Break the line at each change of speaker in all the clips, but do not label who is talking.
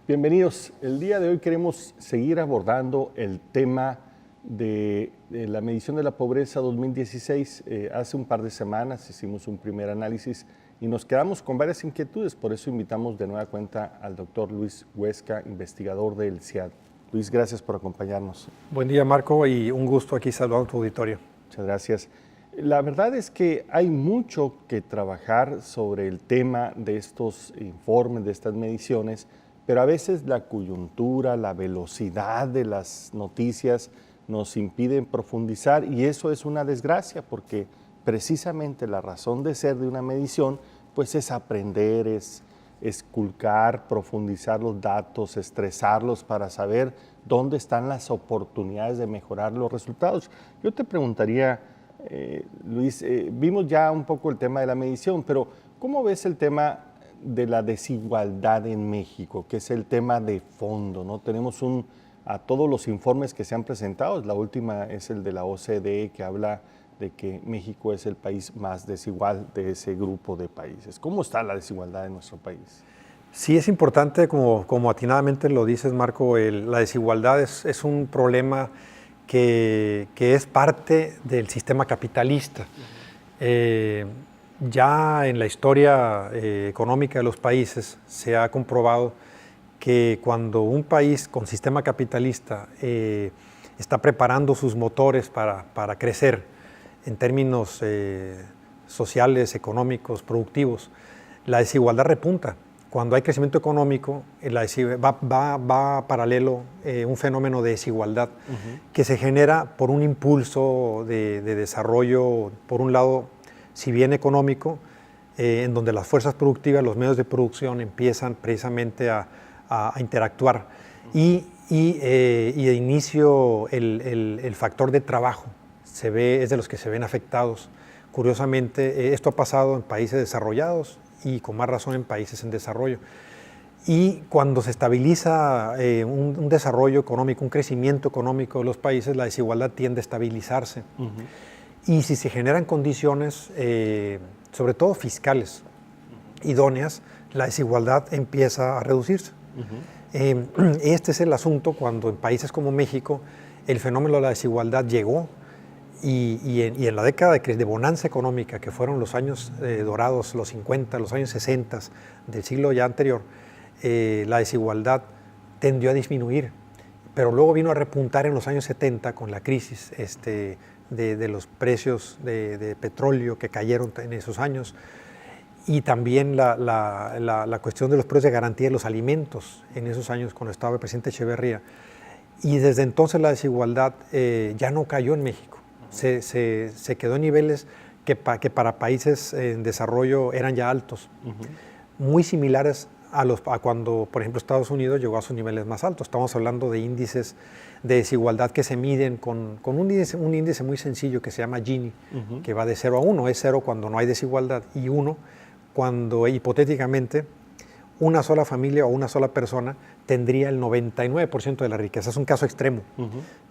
Bienvenidos. El día de hoy queremos seguir abordando el tema de la medición de la pobreza 2016. Hace un par de semanas hicimos un primer análisis y nos quedamos con varias inquietudes, por eso invitamos de nueva cuenta al doctor Luis Huesca, investigador del CIAD. Luis, gracias por acompañarnos.
Buen día, Marco, y un gusto aquí saludar a tu auditorio.
Muchas gracias. La verdad es que hay mucho que trabajar sobre el tema de estos informes, de estas mediciones, pero a veces la coyuntura, la velocidad de las noticias nos impiden profundizar y eso es una desgracia porque precisamente la razón de ser de una medición pues es aprender, es esculcar, profundizar los datos, estresarlos para saber dónde están las oportunidades de mejorar los resultados. Yo te preguntaría, Luis, vimos ya un poco el tema de la medición, pero ¿cómo ves el tema de la desigualdad en México, que es el tema de fondo, ¿no? Tenemos a todos los informes que se han presentado, la última es el de la OCDE que habla de que México es el país más desigual de ese grupo de países. ¿Cómo está la desigualdad en nuestro país?
Sí, es importante, como atinadamente lo dices, Marco, la desigualdad es un problema que es parte del sistema capitalista. Ya en la historia económica de los países se ha comprobado que cuando un país con sistema capitalista está preparando sus motores para crecer en términos sociales, económicos, productivos, la desigualdad repunta. Cuando hay crecimiento económico, va paralelo un fenómeno de desigualdad que se genera por un impulso de desarrollo, por un lado, si bien económico, en donde las fuerzas productivas, los medios de producción empiezan precisamente a interactuar y de inicio el factor de trabajo es de los que se ven afectados. Curiosamente, esto ha pasado en países desarrollados y con más razón en países en desarrollo. Y cuando se estabiliza un desarrollo económico, un crecimiento económico de los países, la desigualdad tiende a estabilizarse. Y si se generan condiciones, sobre todo fiscales, idóneas, la desigualdad empieza a reducirse. Este es el asunto cuando en países como México el fenómeno de la desigualdad llegó y en la década de bonanza económica, que fueron los años dorados, los 50, los años 60 del siglo ya anterior, la desigualdad tendió a disminuir, pero luego vino a repuntar en los años 70 con la crisis de los precios de petróleo que cayeron en esos años y también la cuestión de los precios de garantía de los alimentos en esos años cuando estaba el presidente Echeverría. Y desde entonces la desigualdad ya no cayó en México, se quedó en niveles que para países en desarrollo eran ya altos, muy similares a cuando, por ejemplo, Estados Unidos llegó a sus niveles más altos. Estamos hablando de índices de desigualdad que se miden con un índice muy sencillo que se llama Gini, que va de 0 a 1. Es 0 cuando no hay desigualdad y 1 cuando hipotéticamente una sola familia o una sola persona tendría el 99% de la riqueza. Es un caso extremo,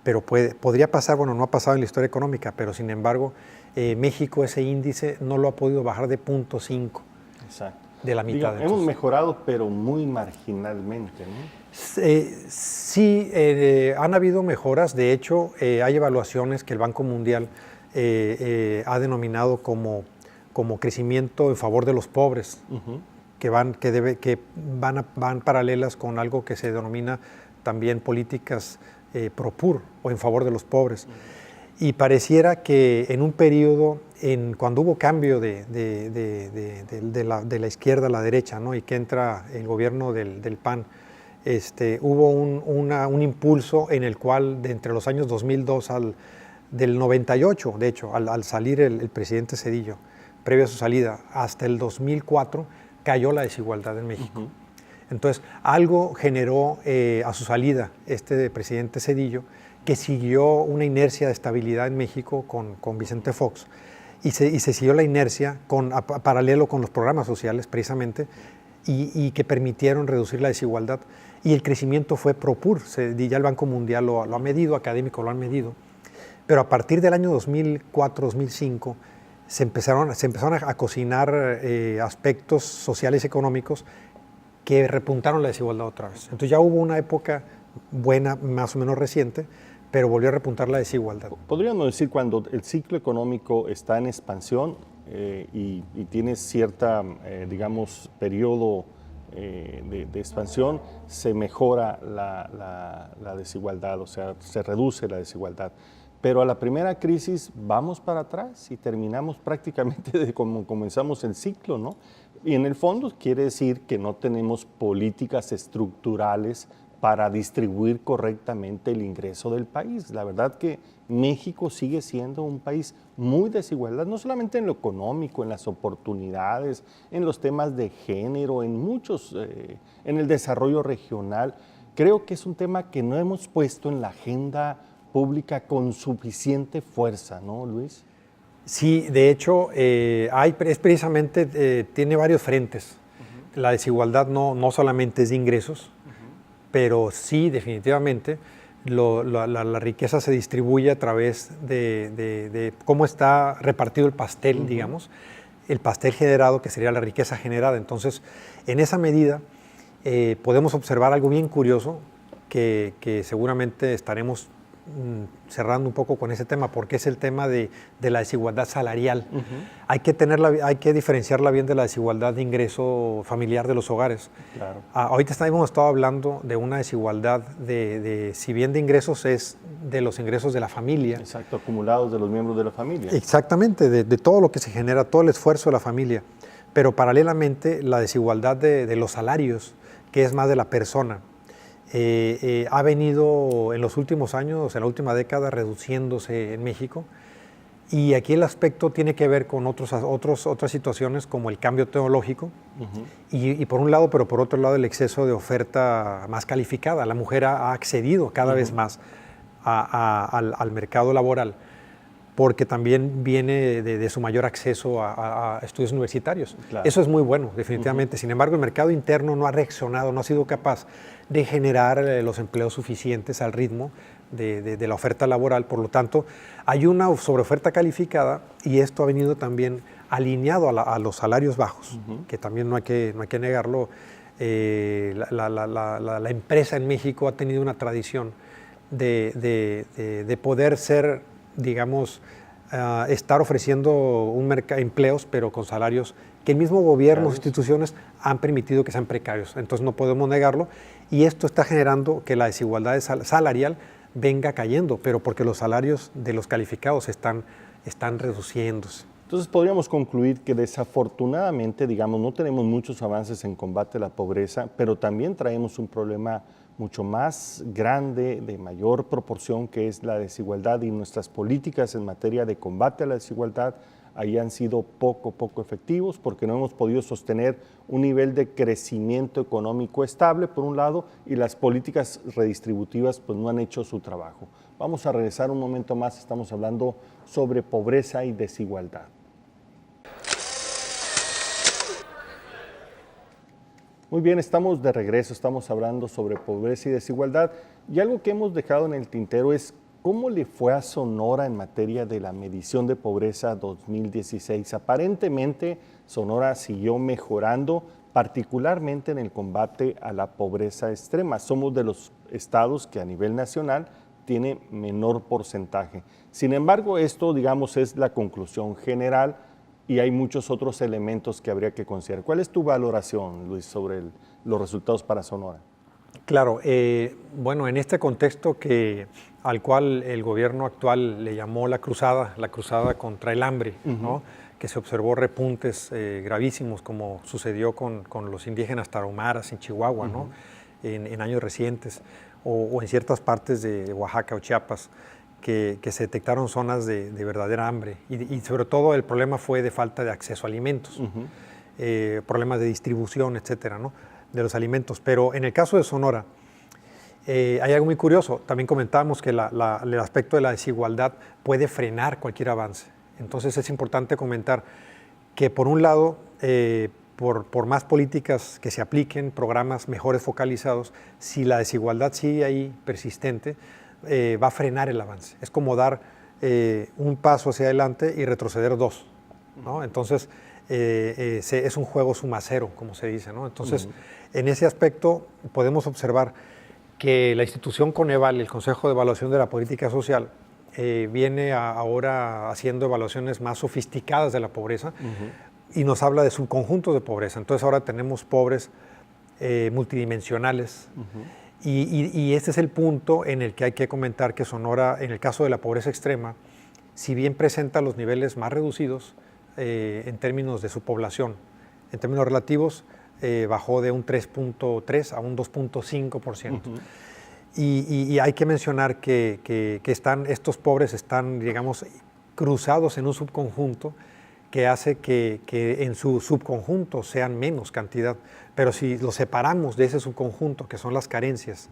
pero podría pasar, bueno, no ha pasado en la historia económica, pero sin embargo México ese índice no lo ha podido bajar de 0.5.
Exacto.
De la mitad.
Digo, hemos mejorado, pero muy marginalmente, ¿no?
Sí, han habido mejoras. De hecho, hay evaluaciones que el Banco Mundial ha denominado como crecimiento en favor de los pobres, que van paralelas con algo que se denomina también políticas pro-poor o en favor de los pobres. Y pareciera que en un periodo, cuando hubo cambio de la izquierda a la derecha, ¿no? Y que entra el gobierno del PAN, hubo un impulso en el cual, entre los años 2002 del 98, de hecho, al salir el presidente Zedillo, previo a su salida, hasta el 2004, cayó la desigualdad en México. Entonces, algo generó a su salida este presidente Zedillo, que siguió una inercia de estabilidad en México con Vicente Fox, y se siguió la inercia paralelo con los programas sociales, precisamente, y que permitieron reducir la desigualdad. Y el crecimiento fue pro-poor, ya el Banco Mundial lo ha medido, académicos lo han medido, pero a partir del año 2004-2005 se empezaron a cocinar aspectos sociales y económicos que repuntaron la desigualdad otra vez. Entonces ya hubo una época buena, más o menos reciente, pero volvió a repuntar la desigualdad.
Podríamos decir, cuando el ciclo económico está en expansión y tiene cierta, digamos, periodo de expansión, se mejora la desigualdad, o sea, se reduce la desigualdad. Pero a la primera crisis vamos para atrás y terminamos prácticamente de como comenzamos el ciclo, ¿no? Y en el fondo quiere decir que no tenemos políticas estructurales para distribuir correctamente el ingreso del país. La verdad que México sigue siendo un país muy desigual, no solamente en lo económico, en las oportunidades, en los temas de género, en muchos, en el desarrollo regional. Creo que es un tema que no hemos puesto en la agenda pública con suficiente fuerza, ¿no, Luis?
Sí, de hecho, es precisamente, tiene varios frentes. La desigualdad no solamente es de ingresos, pero sí, definitivamente, la riqueza se distribuye a través de cómo está repartido el pastel, digamos, el pastel generado, que sería la riqueza generada. Entonces, en esa medida, podemos observar algo bien curioso que seguramente estaremos cerrando un poco con ese tema, porque es el tema de la desigualdad salarial. Hay que diferenciarla bien de la desigualdad de ingreso familiar de los hogares.
Claro.
Ahorita hemos estado hablando de una desigualdad si bien de ingresos, es de los ingresos de la familia.
Exacto, acumulados de los miembros de la familia.
Exactamente, de todo lo que se genera, todo el esfuerzo de la familia. Pero paralelamente, la desigualdad de los salarios, que es más de la persona, ha venido en los últimos años, en la última década, reduciéndose en México. Y aquí el aspecto tiene que ver con otras situaciones como el cambio tecnológico y por un lado, pero por otro lado el exceso de oferta más calificada. La mujer ha accedido cada vez más al mercado laboral, porque también viene de su mayor acceso a estudios universitarios. Claro. Eso es muy bueno, definitivamente. Sin embargo, el mercado interno no ha reaccionado, no ha sido capaz de generar los empleos suficientes al ritmo de la oferta laboral. Por lo tanto, hay una sobreoferta calificada y esto ha venido también alineado a los salarios bajos, que también no hay que negarlo. La empresa en México ha tenido una tradición de poder ser, digamos, estar ofreciendo empleos, pero con salarios que el mismo gobierno, las instituciones han permitido que sean precarios. Entonces no podemos negarlo y esto está generando que la desigualdad salarial venga cayendo, pero porque los salarios de los calificados están reduciéndose.
Entonces podríamos concluir que desafortunadamente, digamos, no tenemos muchos avances en combate a la pobreza, pero también traemos un problema mucho más grande, de mayor proporción, que es la desigualdad, y nuestras políticas en materia de combate a la desigualdad ahí han sido poco efectivos porque no hemos podido sostener un nivel de crecimiento económico estable, por un lado, y las políticas redistributivas pues no han hecho su trabajo. Vamos a regresar un momento más, estamos hablando sobre pobreza y desigualdad. Muy bien, estamos de regreso, estamos hablando sobre pobreza y desigualdad, y algo que hemos dejado en el tintero es ¿cómo le fue a Sonora en materia de la medición de pobreza 2016? Aparentemente, Sonora siguió mejorando, particularmente en el combate a la pobreza extrema. Somos de los estados que a nivel nacional tiene menor porcentaje. Sin embargo, esto, digamos, es la conclusión general y hay muchos otros elementos que habría que considerar. ¿Cuál es tu valoración, Luis, sobre los resultados para Sonora?
Claro, bueno, en este contexto al cual el gobierno actual le llamó la cruzada contra el hambre, ¿no? Que se observó repuntes gravísimos, como sucedió con los indígenas tarahumaras en Chihuahua, ¿no? En años recientes, o en ciertas partes de Oaxaca o Chiapas, que se detectaron zonas de verdadera hambre. Y sobre todo el problema fue de falta de acceso a alimentos, problemas de distribución, etcétera, ¿no? De los alimentos. Pero en el caso de Sonora, hay algo muy curioso. También comentábamos que el aspecto de la desigualdad puede frenar cualquier avance. Entonces es importante comentar que por un lado, por más políticas que se apliquen, programas mejores focalizados, si la desigualdad sigue ahí persistente, va a frenar el avance. Es como dar un paso hacia adelante y retroceder dos, ¿no? Entonces, es un juego suma cero, como se dice, ¿no? Entonces, en ese aspecto podemos observar que la institución Coneval, el Consejo de Evaluación de la Política Social, viene ahora haciendo evaluaciones más sofisticadas de la pobreza y nos habla de subconjuntos de pobreza. Entonces ahora tenemos pobres multidimensionales y este es el punto en el que hay que comentar que Sonora, en el caso de la pobreza extrema, si bien presenta los niveles más reducidos en términos de su población, en términos relativos, bajó de un 3.3 a un 2.5%. Y hay que mencionar que estos pobres están, digamos, cruzados en un subconjunto que hace que en su subconjunto sean menos cantidad. Pero si los separamos de ese subconjunto, que son las carencias,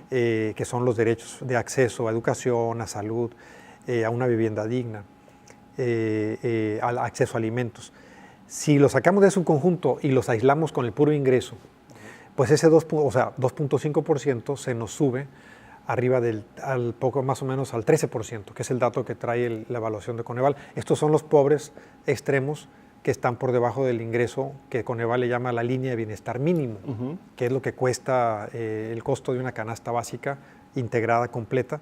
que son los derechos de acceso a educación, a salud, a una vivienda digna, al acceso a alimentos, si los sacamos de su subconjunto y los aislamos con el puro ingreso, pues ese 2.5% se nos sube arriba al poco más o menos al 13%, que es el dato que trae la evaluación de Coneval. Estos son los pobres extremos que están por debajo del ingreso que Coneval le llama la línea de bienestar mínimo, que es lo que cuesta el costo de una canasta básica integrada, completa.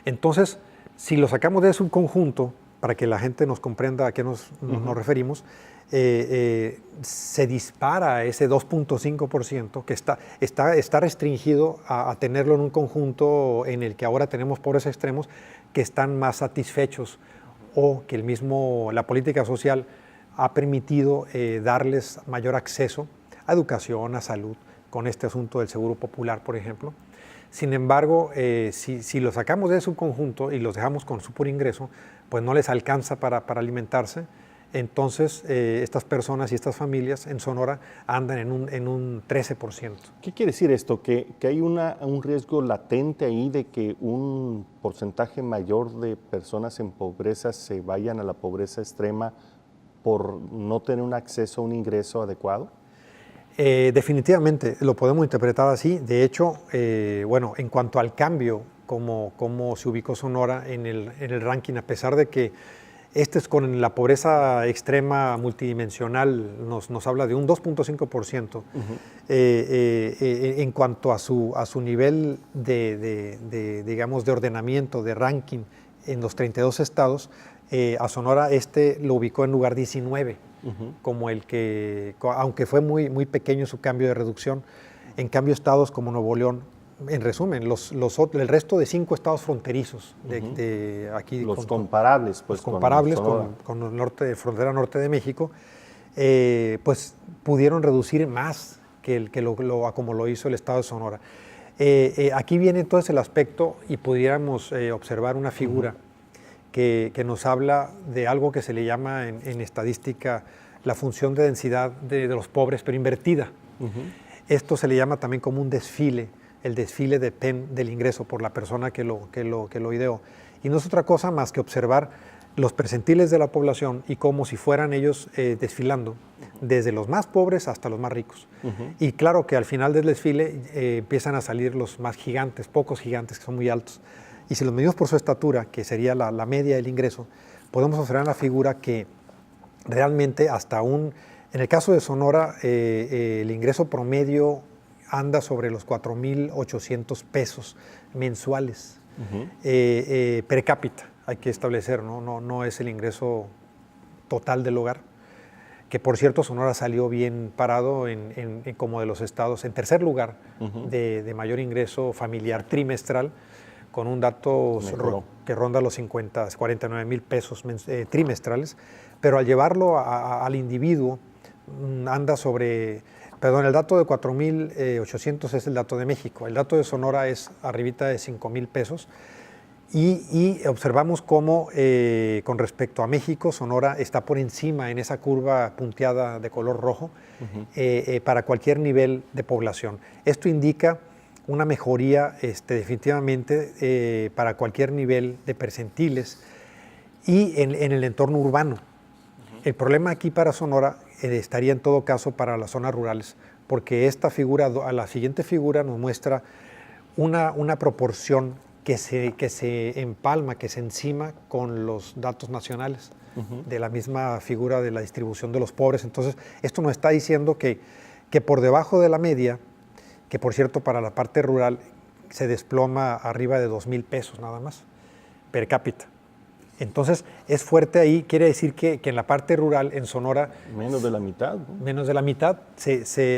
Entonces, si lo sacamos de ese subconjunto, para que la gente nos comprenda a qué nos referimos, se dispara ese 2.5% que está restringido a tenerlo en un conjunto en el que ahora tenemos pobres extremos que están más satisfechos o que la política social ha permitido darles mayor acceso a educación, a salud, con este asunto del seguro popular, por ejemplo. Sin embargo, si lo sacamos de su conjunto y los dejamos con su puro ingreso, pues no les alcanza para alimentarse. Entonces, estas personas y estas familias en Sonora andan en un 13%.
¿Qué quiere decir esto? ¿Que hay un riesgo latente ahí de que un porcentaje mayor de personas en pobreza se vayan a la pobreza extrema por no tener un acceso a un ingreso adecuado?
Definitivamente, lo podemos interpretar así. De hecho, bueno, en cuanto al cambio, cómo se ubicó Sonora en el ranking, a pesar de que es con la pobreza extrema multidimensional, nos habla de un 2.5%. En cuanto a su nivel digamos, de ordenamiento, de ranking en los 32 estados, a Sonora lo ubicó en lugar 19, como el que, aunque fue muy pequeño su cambio de reducción, en cambio estados como Nuevo León, en resumen, el resto de 5 estados fronterizos de aquí.
Los comparables, pues.
Los comparables con el norte, frontera norte de México, pues pudieron reducir más como lo hizo el estado de Sonora. Aquí viene entonces el aspecto y pudiéramos observar una figura que nos habla de algo que se le llama en estadística la función de densidad de los pobres, pero invertida. Esto se le llama también como un desfile, el desfile de Penn del ingreso por la persona que lo ideó. Y no es otra cosa más que observar los percentiles de la población y como si fueran ellos desfilando, desde los más pobres hasta los más ricos. Y claro que al final del desfile empiezan a salir los más gigantes, pocos gigantes que son muy altos. Y si los medimos por su estatura, que sería la media del ingreso, podemos observar en la figura que realmente en el caso de Sonora, el ingreso promedio anda sobre los 4.800 pesos mensuales per cápita, hay que establecer, no es el ingreso total del hogar, que por cierto Sonora salió bien parado como de los estados, en tercer lugar de mayor ingreso familiar trimestral, con un dato que ronda los 49,000 pesos trimestrales, pero al llevarlo al individuo anda sobre... Perdón, el dato de 4.800 es el dato de México. El dato de Sonora es arribita de 5,000 pesos. Y observamos cómo, con respecto a México, Sonora está por encima en esa curva punteada de color rojo para cualquier nivel de población. Esto indica una mejoría definitivamente para cualquier nivel de percentiles y en el entorno urbano. El problema aquí para Sonora estaría en todo caso para las zonas rurales, porque la siguiente figura nos muestra una proporción que se empalma, que se encima con los datos nacionales. de la misma figura de la distribución de los pobres. Entonces, esto nos está diciendo que por debajo de la media, que por cierto para la parte rural se desploma arriba de 2,000 pesos nada más, per cápita. Entonces, es fuerte ahí, quiere decir que en la parte rural, en Sonora...
Menos de la mitad, ¿no?
Menos de la mitad.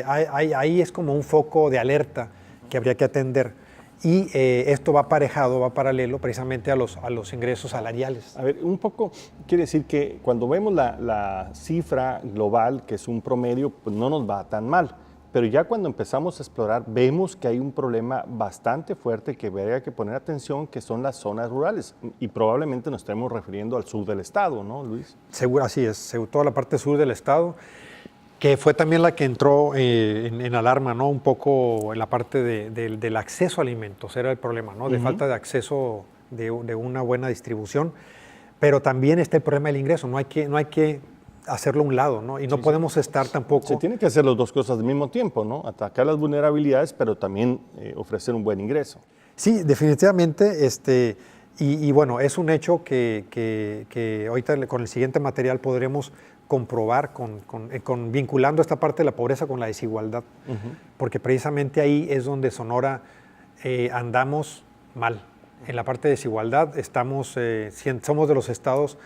Ahí es como un foco de alerta que habría que atender. Y esto va aparejado, va paralelo precisamente a los ingresos salariales.
A ver, un poco quiere decir que cuando vemos la cifra global, que es un promedio, pues no nos va tan mal. Pero ya cuando empezamos a explorar, vemos que hay un problema bastante fuerte que habría que poner atención, que son las zonas rurales. Y probablemente nos estemos refiriendo al sur del estado, ¿no, Luis?
Seguro, así es, toda la parte sur del estado, que fue también la que entró en alarma, ¿no? Un poco en la parte del acceso a alimentos, era el problema, ¿no? De falta de acceso de una buena distribución. Pero también está el problema del ingreso, no hay que hacerlo a un lado, ¿no? Y no podemos estar tampoco...
Se tiene que hacer las dos cosas al mismo tiempo, ¿no? Atacar las vulnerabilidades, pero también ofrecer un buen ingreso.
Sí, definitivamente, y bueno, es un hecho que ahorita con el siguiente material podremos comprobar vinculando esta parte de la pobreza con la desigualdad, porque precisamente ahí es donde Sonora andamos mal. En la parte de desigualdad somos de los estados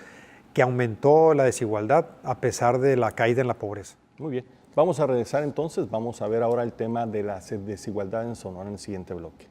que aumentó la desigualdad a pesar de la caída en la pobreza.
Muy bien. Vamos a regresar entonces, vamos a ver ahora el tema de la desigualdad en Sonora en el siguiente bloque.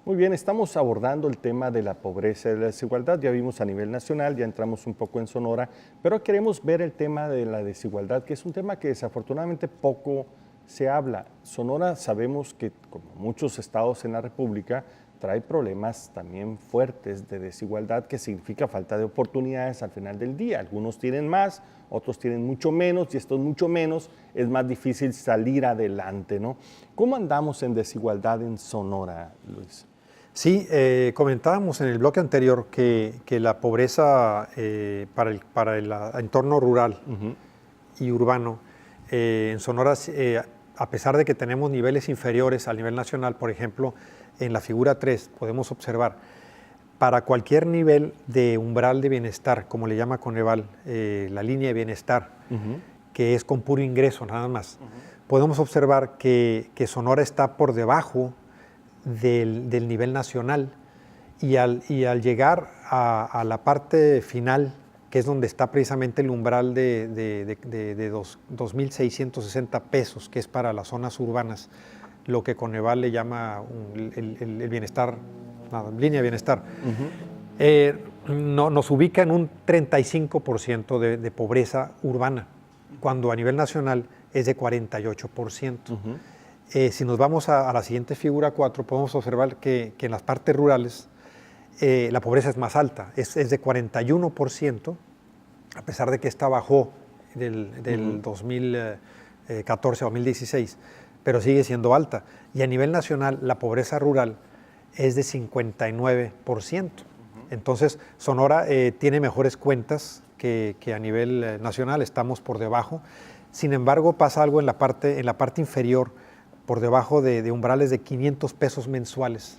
Muy bien, estamos abordando el tema de la pobreza y de la desigualdad. Ya vimos a nivel nacional, ya entramos un poco en Sonora, pero queremos ver el tema de la desigualdad, que es un tema que desafortunadamente poco se habla. Sonora sabemos que, como muchos estados en la República, trae problemas también fuertes de desigualdad, que significa falta de oportunidades al final del día. Algunos tienen más, otros tienen mucho menos, y estos mucho menos es más difícil salir adelante, ¿no? ¿Cómo andamos en desigualdad en Sonora, Luis?
Sí, comentábamos en el bloque anterior que la pobreza para el entorno rural y urbano en Sonora, a pesar de que tenemos niveles inferiores al nivel nacional, por ejemplo, en la figura 3 podemos observar, para cualquier nivel de umbral de bienestar, como le llama Coneval, la línea de bienestar, que es con puro ingreso nada más, podemos observar que Sonora está por debajo del nivel nacional y al llegar a la parte final, que es donde está precisamente el umbral de 2,660 pesos, que es para las zonas urbanas, lo que Coneval le llama el bienestar, línea de bienestar, nos ubica en un 35% de pobreza urbana, cuando a nivel nacional es de 48%. Si nos vamos a la siguiente figura 4, podemos observar que en las partes rurales la pobreza es más alta, es de 41%, a pesar de que esta bajó del 2014 a 2016, pero sigue siendo alta. Y a nivel nacional, la pobreza rural es de 59%. Entonces, Sonora tiene mejores cuentas que a nivel nacional, estamos por debajo. Sin embargo, pasa algo en la parte inferior, por debajo de umbrales de 500 pesos mensuales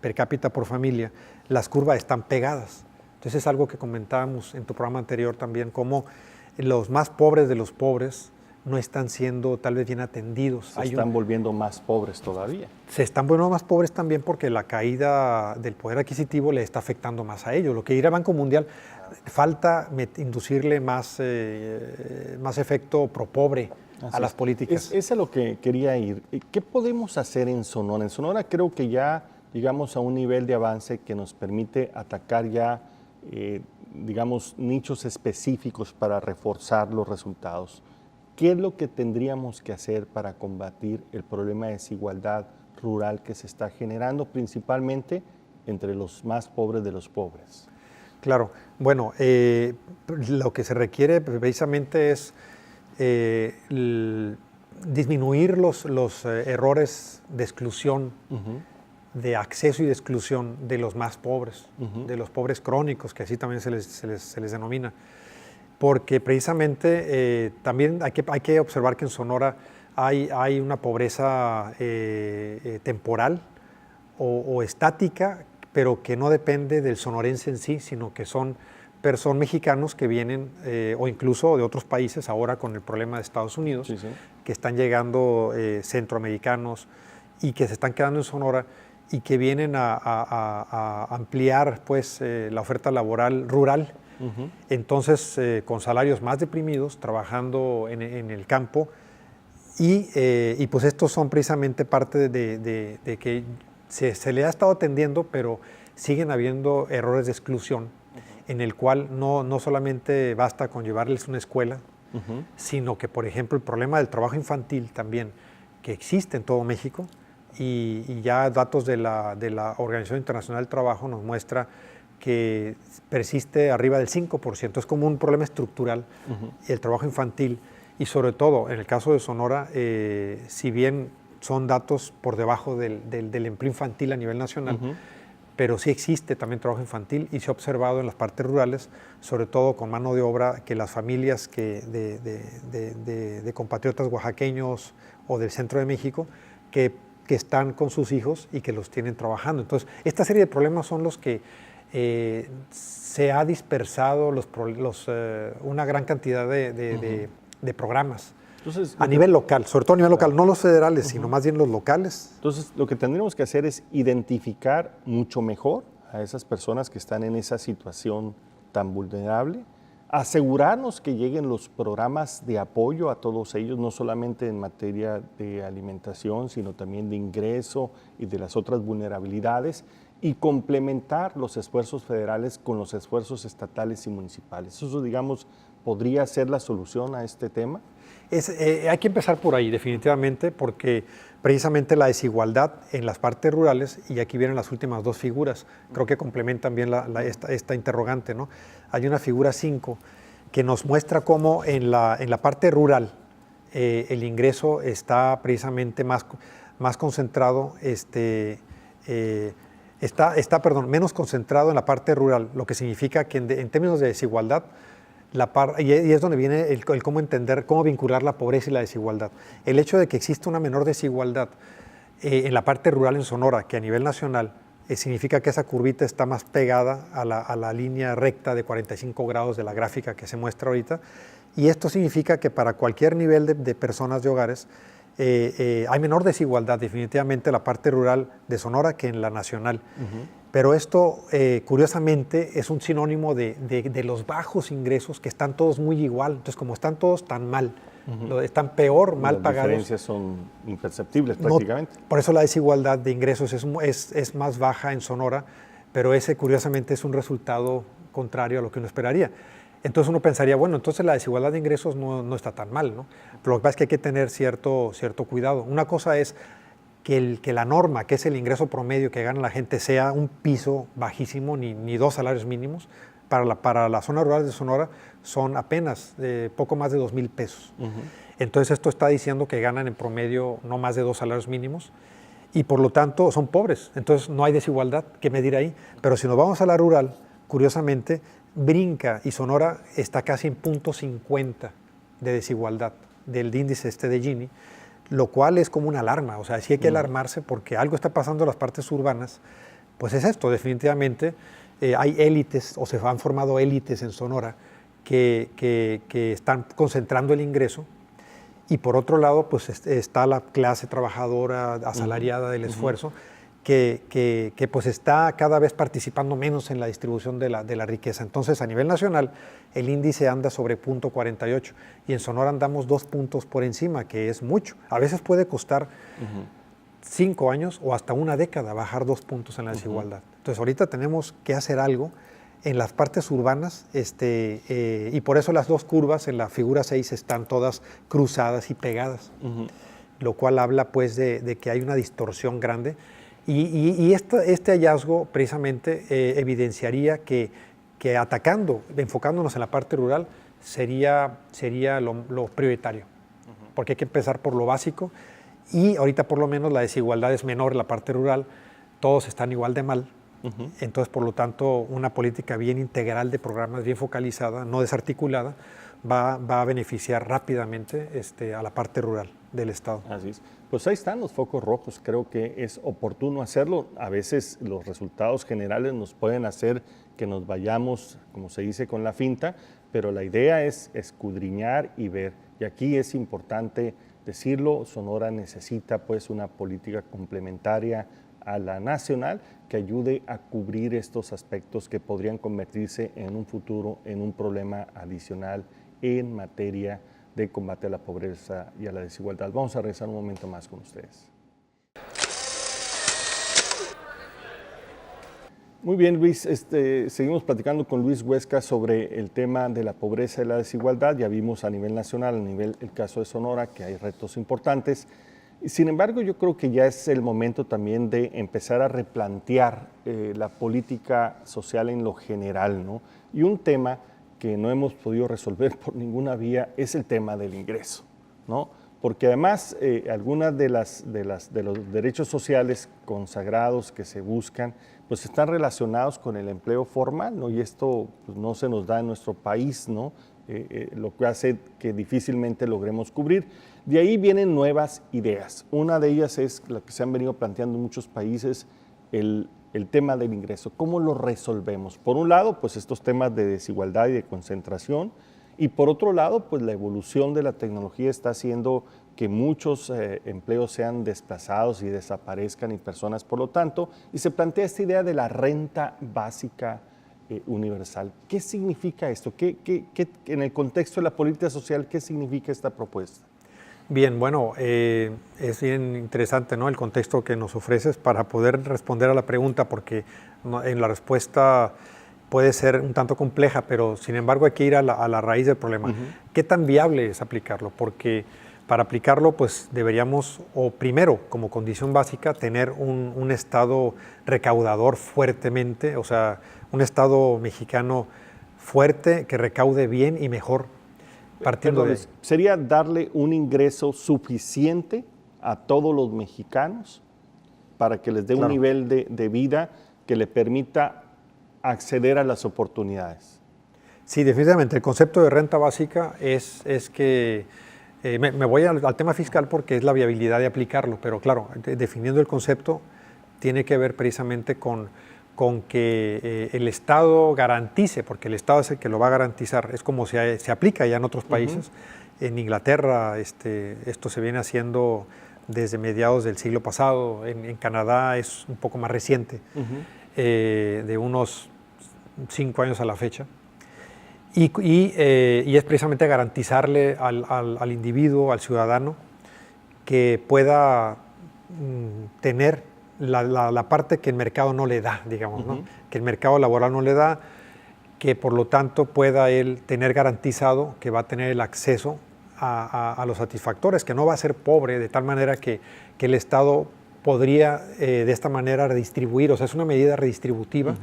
per cápita por familia. Las curvas están pegadas. Entonces, es algo que comentábamos en tu programa anterior también, cómo los más pobres de los pobres no están siendo tal vez bien atendidos.
Se están volviendo más pobres todavía.
Se están volviendo más pobres también porque la caída del poder adquisitivo le está afectando más a ellos. Lo que dirá el Banco Mundial, falta inducirle más efecto pro pobre a las políticas.
Es a lo que quería ir. ¿Qué podemos hacer en Sonora? En Sonora creo que ya llegamos a un nivel de avance que nos permite atacar ya, digamos, nichos específicos para reforzar los resultados. ¿Qué es lo que tendríamos que hacer para combatir el problema de desigualdad rural que se está generando principalmente entre los más pobres de los pobres?
Claro, bueno, lo que se requiere precisamente es disminuir los errores de exclusión, de acceso y de exclusión de los más pobres, de los pobres crónicos, que así también se les denomina. Porque precisamente también hay que observar que en Sonora hay una pobreza temporal o estática, pero que no depende del sonorense en sí, sino que son mexicanos que vienen, o incluso de otros países, ahora con el problema de Estados Unidos,
Sí, sí.
que están llegando centroamericanos y que se están quedando en Sonora y que vienen a ampliar pues, la oferta laboral rural. Entonces, con salarios más deprimidos, trabajando en el campo, y pues estos son precisamente parte de que se le ha estado atendiendo, pero siguen habiendo errores de exclusión, en el cual no solamente basta con llevarles una escuela, sino que, por ejemplo, el problema del trabajo infantil también, que existe en todo México, y ya datos de la Organización Internacional del Trabajo nos muestra que persiste arriba del 5%. Es como un problema estructural, el trabajo infantil. Y sobre todo, en el caso de Sonora, si bien son datos por debajo del empleo infantil a nivel nacional, pero sí existe también trabajo infantil y se ha observado en las partes rurales, sobre todo con mano de obra, que las familias de compatriotas oaxaqueños o del centro de México que están con sus hijos y que los tienen trabajando. Entonces, esta serie de problemas son los que se ha dispersado una gran cantidad de programas. Entonces, a nivel local, sobre todo a nivel local, no los federales, sino más bien los locales.
Entonces, lo que tendríamos que hacer es identificar mucho mejor a esas personas que están en esa situación tan vulnerable, asegurarnos que lleguen los programas de apoyo a todos ellos, no solamente en materia de alimentación, sino también de ingreso y de las otras vulnerabilidades, y complementar los esfuerzos federales con los esfuerzos estatales y municipales. Eso, digamos, podría ser la solución a este tema.
Hay que empezar por ahí, definitivamente, porque precisamente la desigualdad en las partes rurales, y aquí vienen las últimas dos figuras, creo que complementan bien esta interrogante, ¿no? Hay una figura 5 que nos muestra cómo en la parte rural el ingreso está precisamente más concentrado, menos concentrado en la parte rural, lo que significa que en términos de desigualdad, y es donde viene el cómo entender, cómo vincular la pobreza y la desigualdad. El hecho de que exista una menor desigualdad en la parte rural en Sonora que a nivel nacional, significa que esa curvita está más pegada a la línea recta de 45 grados de la gráfica que se muestra ahorita, y esto significa que para cualquier nivel de personas, de hogares, hay menor desigualdad definitivamente en la parte rural de Sonora que en la nacional. Pero esto, curiosamente, es un sinónimo de los bajos ingresos, que están todos muy igual. Entonces, como están todos tan mal, están peor, mal pagados.
Las diferencias son imperceptibles prácticamente.
Por eso la desigualdad de ingresos es más baja en Sonora, pero ese, curiosamente, es un resultado contrario a lo que uno esperaría. Entonces uno pensaría, bueno, entonces la desigualdad de ingresos no está tan mal, ¿no? Pero lo que pasa es que hay que tener cierto cuidado. Una cosa es que la norma, que es el ingreso promedio que gana la gente, sea un piso bajísimo, ni 2 salarios mínimos. Para la zona rural de Sonora son apenas poco más de 2,000 pesos. Entonces esto está diciendo que ganan en promedio no más de 2 salarios mínimos y por lo tanto son pobres. Entonces no hay desigualdad que medir ahí. Pero si nos vamos a la rural, curiosamente, brinca y Sonora está casi en 0.50 de desigualdad del índice de Gini, lo cual es como una alarma. O sea, sí hay que alarmarse porque algo está pasando en las partes urbanas. Pues es esto, definitivamente. Hay élites, o se han formado élites en Sonora que están concentrando el ingreso, y por otro lado pues está la clase trabajadora asalariada del esfuerzo que pues está cada vez participando menos en la distribución de la riqueza. Entonces, a nivel nacional, el índice anda sobre 0.48 y en Sonora andamos 2 puntos por encima, que es mucho. A veces puede costar 5 años o hasta una década bajar 2 puntos en la desigualdad. Entonces, ahorita tenemos que hacer algo en las partes urbanas, y por eso las dos curvas en la figura 6 están todas cruzadas y pegadas, lo cual habla pues de que hay una distorsión grande. Y este hallazgo precisamente evidenciaría que enfocándonos en la parte rural, sería lo prioritario, porque hay que empezar por lo básico, y ahorita por lo menos la desigualdad es menor en la parte rural, todos están igual de mal. Entonces, por lo tanto, una política bien integral de programas, bien focalizada, no desarticulada, va a beneficiar rápidamente a la parte rural. del Estado.
Así es. Pues ahí están los focos rojos. Creo que es oportuno hacerlo. A veces los resultados generales nos pueden hacer que nos vayamos, como se dice, con la finta, pero la idea es escudriñar y ver. Y aquí es importante decirlo, Sonora necesita pues una política complementaria a la nacional que ayude a cubrir estos aspectos que podrían convertirse en un futuro en un problema adicional en materia de combate a la pobreza y a la desigualdad. Vamos a regresar un momento más con ustedes. Muy bien, Luis, seguimos platicando con Luis Huesca sobre el tema de la pobreza y la desigualdad. Ya vimos a nivel nacional, a nivel el caso de Sonora, que hay retos importantes. Sin embargo, yo creo que ya es el momento también de empezar a replantear la política social en lo general, ¿no? Y un tema que no hemos podido resolver por ninguna vía es el tema del ingreso, ¿no? Porque además algunas de los derechos sociales consagrados que se buscan, pues están relacionados con el empleo formal, ¿no? Y esto pues, no se nos da en nuestro país, ¿no? Lo que hace que difícilmente logremos cubrir. De ahí vienen nuevas ideas. Una de ellas es la que se han venido planteando en muchos países, el tema del ingreso. ¿Cómo lo resolvemos? Por un lado, pues estos temas de desigualdad y de concentración, y por otro lado, pues la evolución de la tecnología está haciendo que muchos empleos sean desplazados y desaparezcan y personas, por lo tanto, y se plantea esta idea de la renta básica universal. ¿Qué significa esto? En el contexto de la política social, qué significa esta propuesta?
Bien, bueno, es bien interesante, ¿no?, el contexto que nos ofreces para poder responder a la pregunta, porque en la respuesta puede ser un tanto compleja, pero sin embargo hay que ir a la raíz del problema. ¿Qué tan viable es aplicarlo? Porque para aplicarlo, pues deberíamos, o primero, como condición básica, tener un Estado recaudador fuertemente, o sea, un Estado mexicano fuerte que recaude bien y mejor. Partiendo de ahí.
¿Sería darle un ingreso suficiente a todos los mexicanos para que les dé un nivel de vida que le permita acceder a las oportunidades?
Sí, definitivamente. El concepto de renta básica es que, me voy al tema fiscal porque es la viabilidad de aplicarlo, pero claro, definiendo el concepto, tiene que ver precisamente con que el Estado garantice, porque el Estado es el que lo va a garantizar, es como se aplica ya en otros países. En Inglaterra esto se viene haciendo desde mediados del siglo pasado, en Canadá es un poco más reciente, de unos 5 años a la fecha, y es precisamente garantizarle al individuo, al ciudadano, que pueda tener la parte que el mercado no le da, digamos, ¿no? Que el mercado laboral no le da, que por lo tanto pueda él tener garantizado que va a tener el acceso a los satisfactores, que no va a ser pobre, de tal manera que el Estado podría de esta manera redistribuir, o sea, es una medida redistributiva,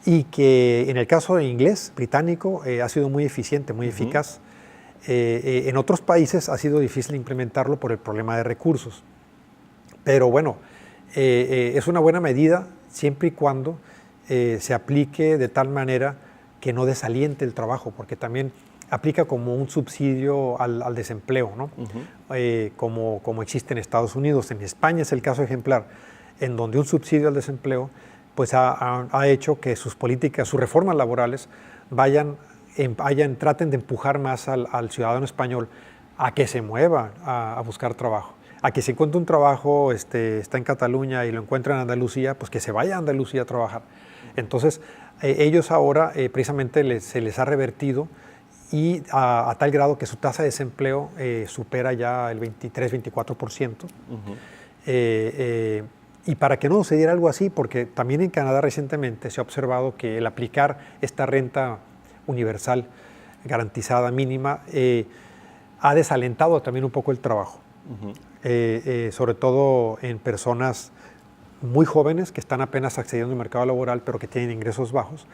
y que en el caso de inglés, británico, ha sido muy eficiente, muy eficaz. En otros países ha sido difícil implementarlo por el problema de recursos, pero bueno, es una buena medida siempre y cuando se aplique de tal manera que no desaliente el trabajo, porque también aplica como un subsidio al desempleo, ¿no? Como existe en Estados Unidos. En España es el caso ejemplar, en donde un subsidio al desempleo pues ha hecho que sus políticas, sus reformas laborales traten de empujar más al ciudadano español a que se mueva a buscar trabajo. A que si encuentra un trabajo, está en Cataluña y lo encuentra en Andalucía, pues que se vaya a Andalucía a trabajar. Entonces, ellos ahora precisamente se les ha revertido, y a tal grado que su tasa de desempleo supera ya el 23-24%. Y para que no sucediera algo así, porque también en Canadá recientemente se ha observado que el aplicar esta renta universal garantizada mínima ha desalentado también un poco el trabajo. Sobre todo en personas muy jóvenes que están apenas accediendo al mercado laboral pero que tienen ingresos bajos,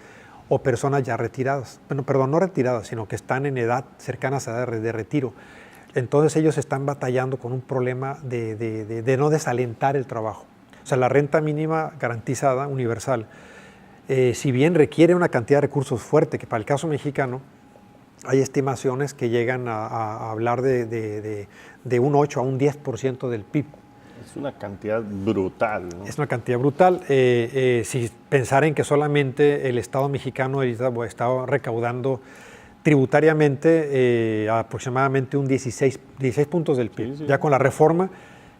o personas ya retiradas, bueno, perdón, no retiradas, sino que están en edad cercanas a edad de retiro. Entonces ellos están batallando con un problema de no desalentar el trabajo. O sea, la renta mínima garantizada, universal, si bien requiere una cantidad de recursos fuerte, que para el caso mexicano hay estimaciones que llegan a hablar de un 8 a un 10% del PIB.
Es una cantidad brutal, ¿no?
Es una cantidad brutal. Si pensar en que solamente el Estado mexicano ahorita está recaudando tributariamente aproximadamente un 16 puntos del PIB.
Sí.
Ya con la reforma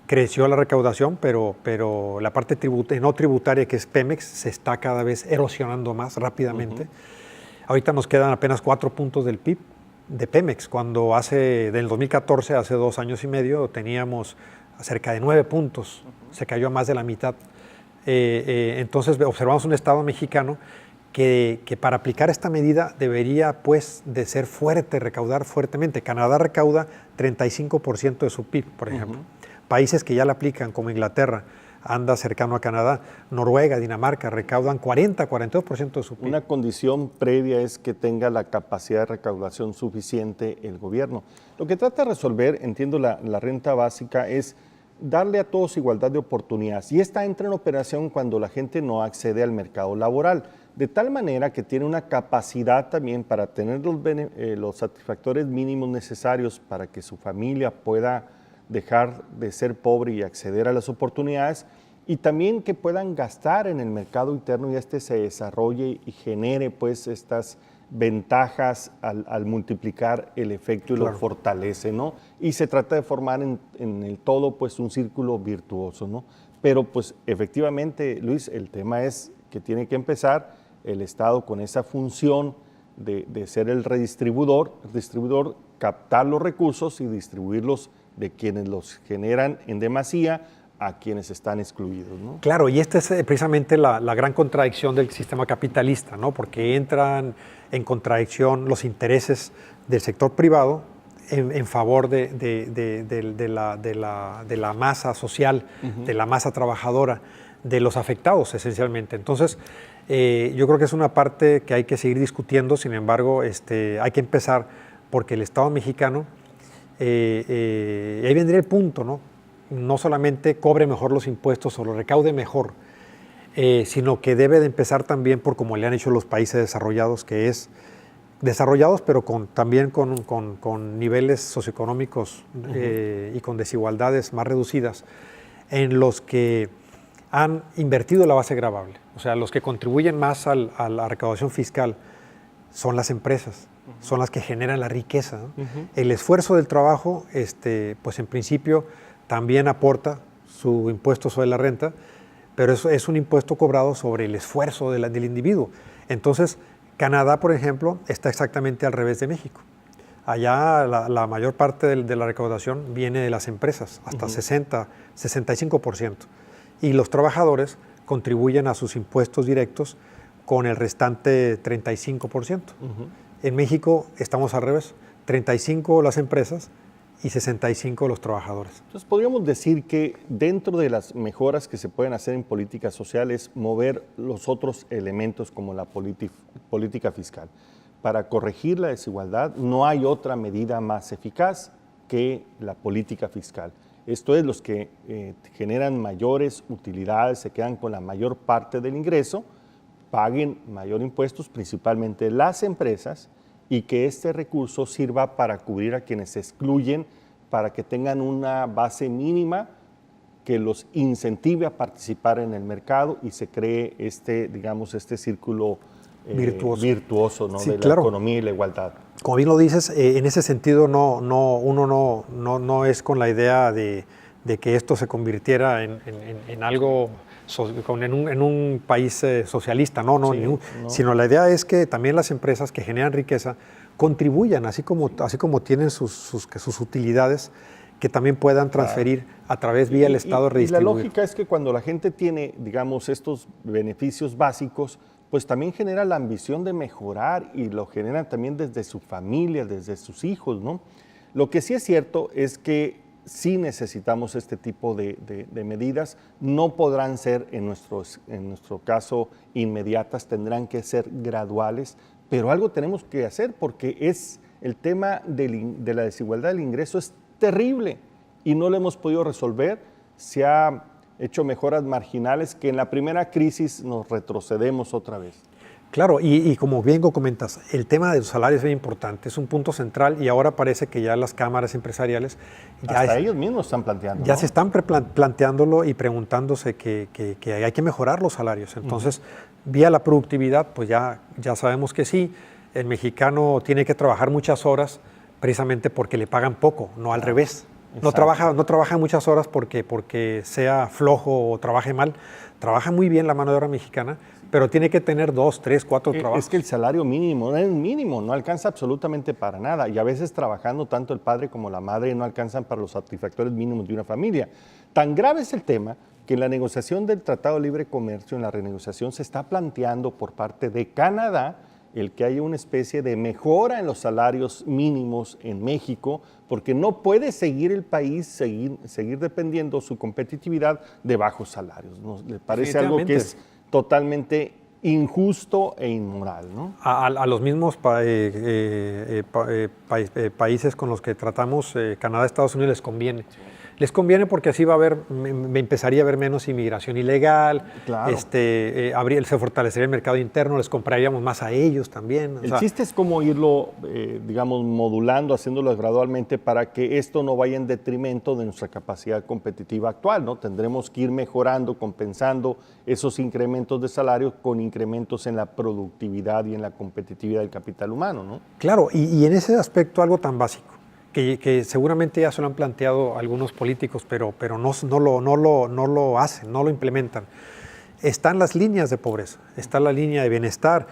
creció la recaudación, pero la parte no tributaria, que es Pemex, se está cada vez erosionando más rápidamente. Ahorita nos quedan apenas 4 puntos del PIB de Pemex, cuando del 2014, hace 2 años y medio, teníamos cerca de 9 puntos, se cayó a más de la mitad. Entonces observamos un Estado mexicano que para aplicar esta medida debería pues de ser fuerte, recaudar fuertemente. Canadá recauda 35% de su PIB, por ejemplo. Países que ya la aplican, como Inglaterra, anda cercano a Canadá, Noruega, Dinamarca, recaudan 42% de su PIB.
Una condición previa es que tenga la capacidad de recaudación suficiente el gobierno. Lo que trata de resolver, entiendo, la renta básica es darle a todos igualdad de oportunidades, y esta entra en operación cuando la gente no accede al mercado laboral, de tal manera que tiene una capacidad también para tener los satisfactores mínimos necesarios para que su familia pueda dejar de ser pobre y acceder a las oportunidades, y también que puedan gastar en el mercado interno y se desarrolle y genere pues estas ventajas al multiplicar el efecto y lo fortalece, ¿no? Y se trata de formar en el todo pues un círculo virtuoso, ¿no? Pero pues efectivamente, Luis, el tema es que tiene que empezar el Estado con esa función de ser el redistribuidor, captar los recursos y distribuirlos de quienes los generan en demasía a quienes están excluidos, ¿no?
Claro, y esta es precisamente la gran contradicción del sistema capitalista, ¿no? Porque entran en contradicción los intereses del sector privado en favor de la masa social, de la masa trabajadora, de los afectados esencialmente. Entonces, yo creo que es una parte que hay que seguir discutiendo. Sin embargo, hay que empezar porque el Estado mexicano, ahí vendría el punto, ¿no? No solamente cobre mejor los impuestos o los recaude mejor, sino que debe de empezar también por como le han hecho los países desarrollados, que es desarrollados, pero también con niveles socioeconómicos y con desigualdades más reducidas, en los que han invertido la base gravable. O sea, los que contribuyen más a la recaudación fiscal son las empresas, son las que generan la riqueza, ¿no? El esfuerzo del trabajo, pues en principio también aporta su impuesto sobre la renta, pero eso es un impuesto cobrado sobre el esfuerzo del individuo. Entonces, Canadá, por ejemplo, está exactamente al revés de México. Allá la mayor parte de la recaudación viene de las empresas, hasta 65%. Y los trabajadores contribuyen a sus impuestos directos con el restante 35%. En México estamos al revés, 35% las empresas y 65% los trabajadores.
Entonces podríamos decir que dentro de las mejoras que se pueden hacer en políticas sociales, mover los otros elementos como la política fiscal. Para corregir la desigualdad no hay otra medida más eficaz que la política fiscal. Esto es, los que generan mayores utilidades, se quedan con la mayor parte del ingreso, paguen mayor impuestos, principalmente las empresas, y que este recurso sirva para cubrir a quienes se excluyen, para que tengan una base mínima que los incentive a participar en el mercado y se cree digamos, este círculo virtuoso, ¿no?
Sí,
de
claro.
La economía y la igualdad.
Como bien lo dices, en ese sentido uno no es con la idea de que esto se convirtiera en algo, en un país socialista, sino la idea es que también las empresas que generan riqueza contribuyan, así como tienen sus utilidades, que también puedan transferir a través vía el Estado redistribuir.
Y la lógica es que cuando la gente tiene, digamos, estos beneficios básicos, pues también genera la ambición de mejorar y lo generan también desde su familia, desde sus hijos, ¿no? Lo que sí es cierto es que sí necesitamos este tipo de medidas, no podrán ser en nuestro caso inmediatas, tendrán que ser graduales, pero algo tenemos que hacer porque el tema de la desigualdad del ingreso es terrible y no lo hemos podido resolver. Se ha hecho mejoras marginales que en la primera crisis nos retrocedemos otra vez.
Claro, y como bien comentas, el tema de los salarios es muy importante, es un punto central y ahora parece que ya las cámaras empresariales
hasta ellos mismos están planteando,
ya
¿no?
se están planteándolo y preguntándose que hay que mejorar los salarios. Entonces, vía la productividad, pues ya sabemos que sí, el mexicano tiene que trabajar muchas horas precisamente porque le pagan poco, no al revés. No trabaja muchas horas porque sea flojo o trabaje mal. Trabaja muy bien la mano de obra mexicana, pero tiene que tener 2, 3, 4 trabajos.
Es que el salario mínimo es mínimo, no alcanza absolutamente para nada. Y a veces trabajando tanto el padre como la madre no alcanzan para los satisfactores mínimos de una familia. Tan grave es el tema que en la negociación del Tratado de Libre Comercio, en la renegociación, se está planteando por parte de Canadá el que haya una especie de mejora en los salarios mínimos en México, porque no puede seguir el país, seguir dependiendo su competitividad de bajos salarios. ¿No? Le parece algo que es totalmente injusto e inmoral, ¿no?
A los mismos países con los que tratamos, Canadá, Estados Unidos, les conviene. Sí. Les conviene porque así va a haber, me empezaría a haber menos inmigración ilegal, claro. Se fortalecería el mercado interno, les compraríamos más a ellos también.
El chiste es cómo irlo, digamos, modulando, haciéndolo gradualmente para que esto no vaya en detrimento de nuestra capacidad competitiva actual, ¿no? Tendremos que ir mejorando, compensando esos incrementos de salario con incrementos en la productividad y en la competitividad del capital humano, ¿no?
Claro, y en ese aspecto algo tan básico, que seguramente ya se lo han planteado algunos políticos, pero no lo hacen, no lo implementan. Están las líneas de pobreza, está la línea de bienestar,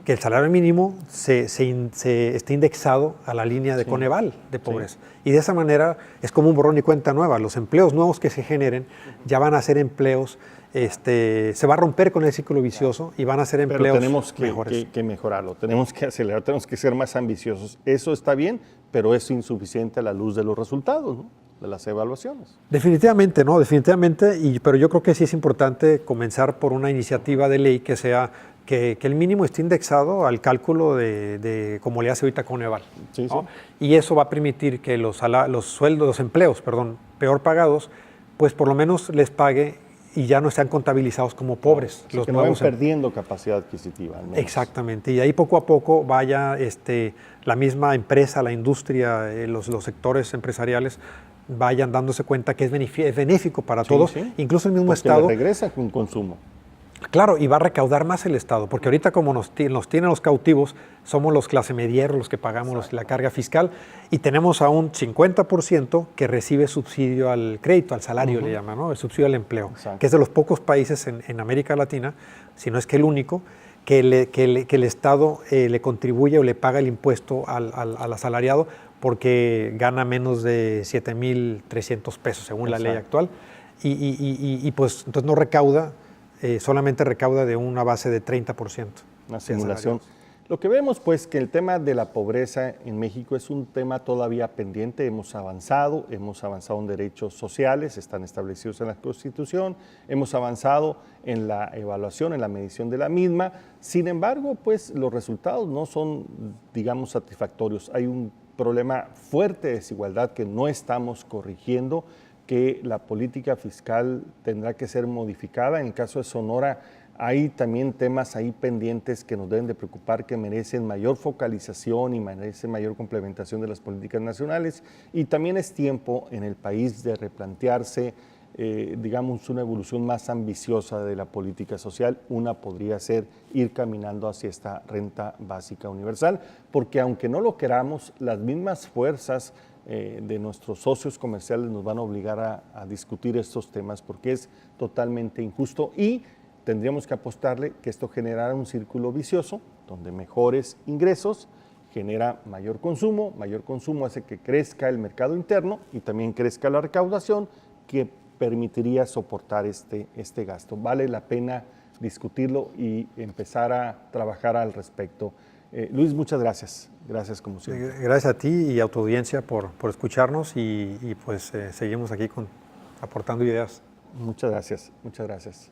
que el salario mínimo esté indexado a la línea de Coneval de pobreza. Sí. Y de esa manera es como un borrón y cuenta nueva. Los empleos nuevos que se generen ya van a ser empleos, se va a romper con el ciclo vicioso y van a ser empleos mejores.
Pero tenemos que mejorarlo, tenemos que acelerar, tenemos que ser más ambiciosos. Eso está bien, pero es insuficiente a la luz de los resultados, ¿no? De las evaluaciones.
Definitivamente, ¿no? Definitivamente, pero yo creo que sí es importante comenzar por una iniciativa de ley que sea que el mínimo esté indexado al cálculo de como le hace ahorita Coneval. Sí, ¿no? Sí. Y eso va a permitir que los empleos, peor pagados, pues por lo menos les pague y ya no sean contabilizados como pobres.
Sí, los que no vayan perdiendo capacidad adquisitiva.
Exactamente, y ahí poco a poco vaya la misma empresa, la industria, los sectores empresariales vayan dándose cuenta que es benéfico para todos, incluso el mismo Estado.
Le regresa con consumo.
Claro, y va a recaudar más el Estado, porque ahorita como nos tienen los cautivos, somos los clase mediera los que pagamos la carga fiscal y tenemos a un 50% que recibe subsidio al crédito, al salario le llaman, ¿no? El subsidio al empleo, que es de los pocos países en América Latina, si no es que el único, que el Estado le contribuye o le paga el impuesto al asalariado porque gana menos de 7,300 pesos según la ley actual y pues entonces no recauda. Solamente recauda de una base de 30%.
Una simulación. Lo que vemos, pues, que el tema de la pobreza en México es un tema todavía pendiente. Hemos avanzado en derechos sociales, están establecidos en la Constitución, hemos avanzado en la evaluación, en la medición de la misma. Sin embargo, pues, los resultados no son, digamos, satisfactorios. Hay un problema fuerte de desigualdad que no estamos corrigiendo, que la política fiscal tendrá que ser modificada. En el caso de Sonora hay también temas ahí pendientes que nos deben de preocupar, que merecen mayor focalización y merecen mayor complementación de las políticas nacionales. Y también es tiempo en el país de replantearse, digamos, una evolución más ambiciosa de la política social. Una podría ser ir caminando hacia esta renta básica universal, porque aunque no lo queramos, las mismas fuerzas de nuestros socios comerciales nos van a obligar a discutir estos temas porque es totalmente injusto y tendríamos que apostarle que esto generara un círculo vicioso donde mejores ingresos genera mayor consumo hace que crezca el mercado interno y también crezca la recaudación que permitiría soportar este gasto. Vale la pena discutirlo y empezar a trabajar al respecto. Luis, muchas gracias. Gracias como siempre.
Gracias a ti y a tu audiencia por escucharnos y pues seguimos aquí aportando ideas.
Muchas gracias.